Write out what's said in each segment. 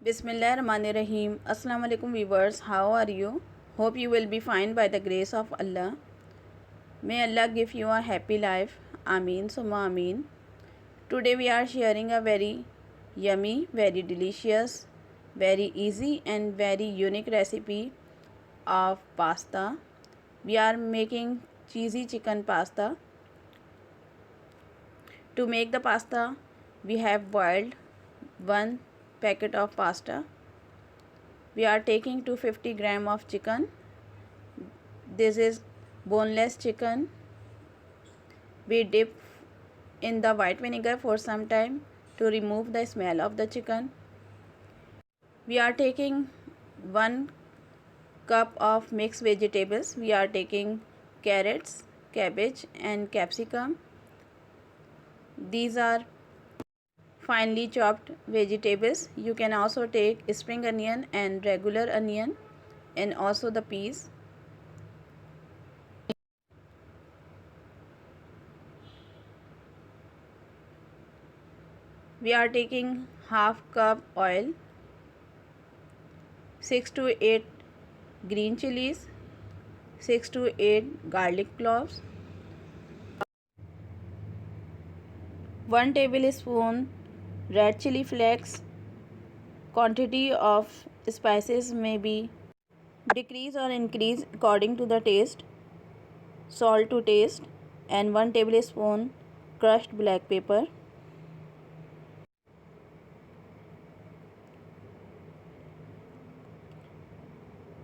Bismillahirrahmanirrahim. Assalamu alaikum viewers. How are you? Hope you will be fine by the grace of Allah. May Allah give you a happy life. Ameen summa ameen. Today we are sharing a very yummy, very delicious, very easy and very unique recipe of pasta. We are making cheesy chicken pasta. To make the pasta, we have boiled 1 packet of pasta. We are taking 250 gram of chicken. This is boneless chicken. We dip in the white vinegar for some time to remove the smell of the chicken. We are taking 1 cup of mixed vegetables. We are taking carrots, cabbage and capsicum. These are finely chopped vegetables. You can also take spring onion and regular onion and also the peas. We are taking half cup oil, 6 to 8 green chilies, 6 to 8 garlic cloves, 1 tablespoon red chili flakes. Quantity of spices may be decrease or increase according to the taste. Salt to taste and 1 tablespoon crushed black pepper.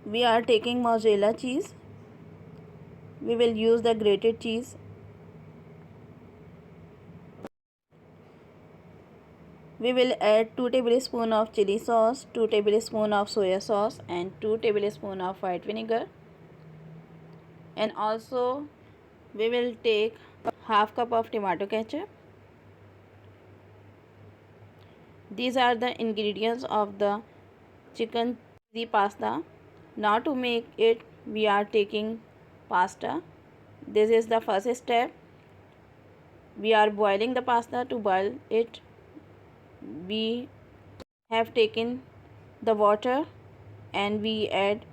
We are taking mozzarella cheese. We will use the grated cheese. We will add 2 tablespoons of chili sauce, 2 tablespoons of soya sauce and 2 tablespoons of white vinegar. And also we will take half cup of tomato ketchup. These are the ingredients of the chicken cheesy pasta. Now to make it, we are taking pasta. This is the first step. We are boiling the pasta. To boil it, we have taken the water and we add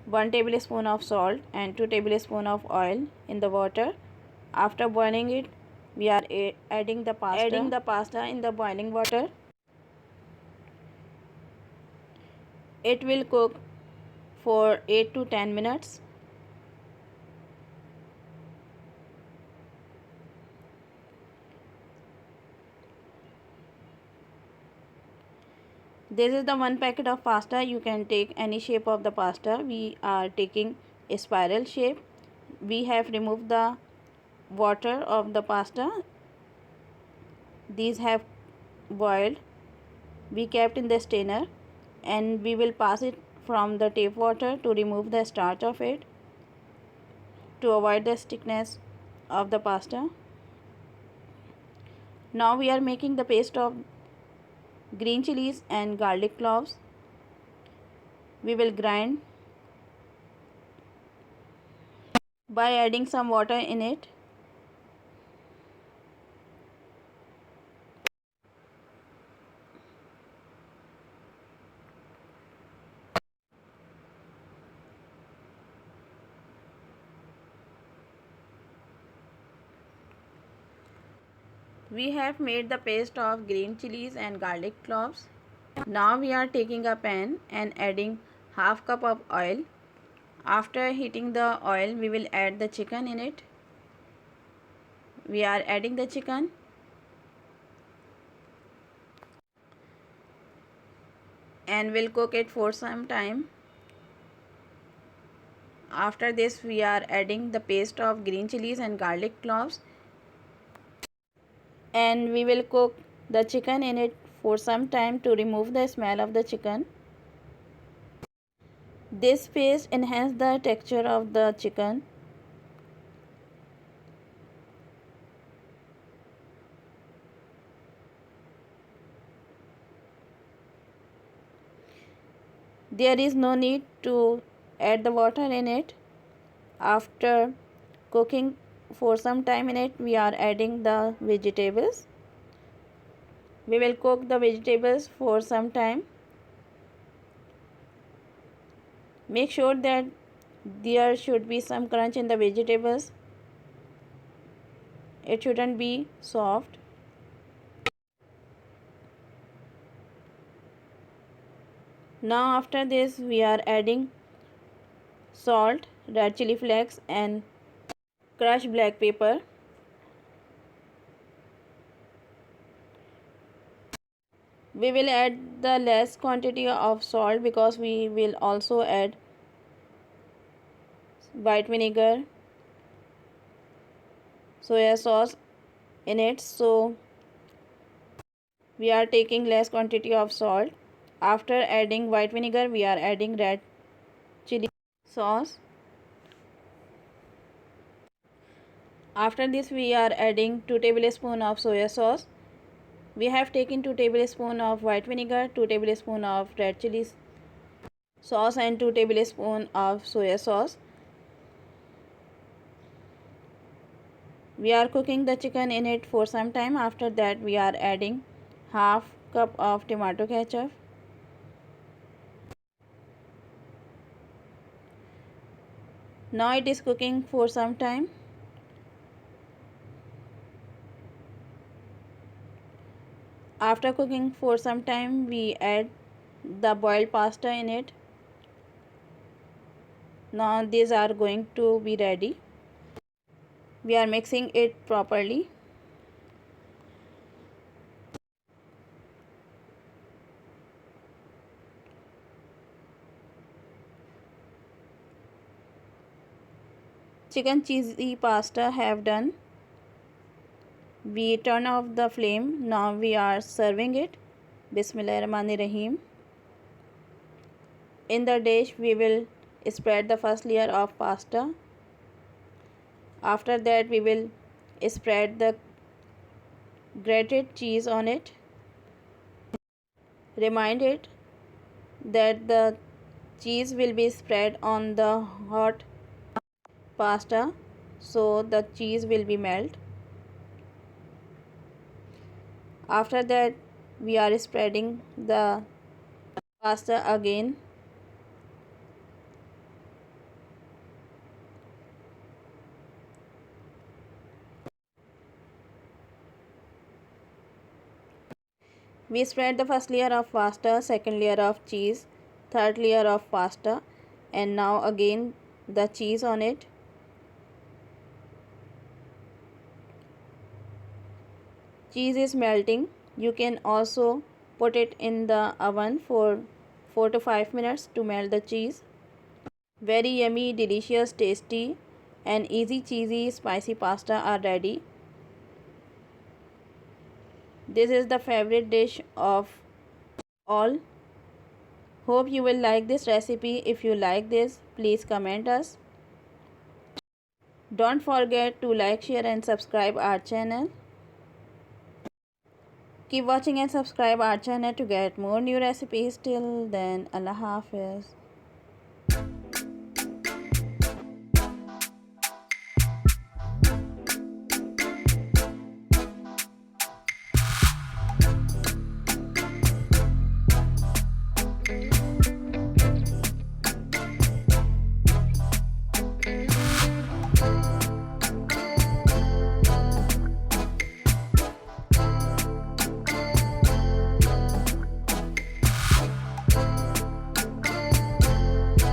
1 tablespoon of salt and 2 tablespoons of oil in the water. After boiling it, we are adding the pasta in the boiling water. It will cook for 8 to 10 minutes. This is the 1 packet of pasta. You can take any shape of the pasta. We are taking a spiral shape. We have removed the water of the pasta. These have boiled. We kept in the strainer and we will pass it from the tap water to remove the starch of it to avoid the stiffness of the pasta. Now we are making the paste of green chilies and garlic cloves. We will grind by adding some water in it. We have made the paste of green chilies and garlic cloves. Now we are taking a pan and adding half cup of oil. After heating the oil, we will add the chicken in it. We are adding the chicken and will cook it for some time. After this, we are adding the paste of green chilies and garlic cloves and we will cook the chicken in it for some time to remove the smell of the chicken. This paste enhances the texture of the chicken. There is no need to add the water in it. After cooking for some time in it, we are adding the vegetables. We will cook the vegetables for some time. Make sure that there should be some crunch in the vegetables. It shouldn't be soft. Now after this we are adding salt, red chili flakes and crushed black pepper. We will add the less quantity of salt because we will also add white vinegar, soya sauce in it, so we are taking less quantity of salt. After adding white vinegar we are adding red chili sauce. After this we are adding 2 tablespoons of soya sauce. We have taken 2 tablespoons of white vinegar, 2 tablespoons of red chili sauce and 2 tablespoons of soya sauce. We are cooking the chicken in it for some time. After that we are adding half cup of tomato ketchup. Now it is cooking for some time. After cooking for some time we add the boiled pasta in it. Now these are going to be ready. We are mixing it properly. Chicken cheesy pasta have done. We turn off the flame. Now we are serving it. Bismillahirrahmanirrahim. In the dish we will spread the first layer of pasta. After that we will spread the grated cheese on it. Remind it that the cheese will be spread on the hot pasta so the cheese will be melt. After that we are spreading the pasta again. We spread the first layer of pasta, second layer of cheese, third layer of pasta, and now again the cheese on it. Cheese is melting. You can also put it in the oven for 4 to 5 minutes to melt the cheese. Very yummy, delicious, tasty and easy cheesy spicy pasta are ready. This is the favorite dish of all. Hope you will like this recipe. If you like this, please comment us. Don't forget to like, share and subscribe our channel. Keep watching and subscribe our channel to get more new recipes. Till then, Allah Hafiz.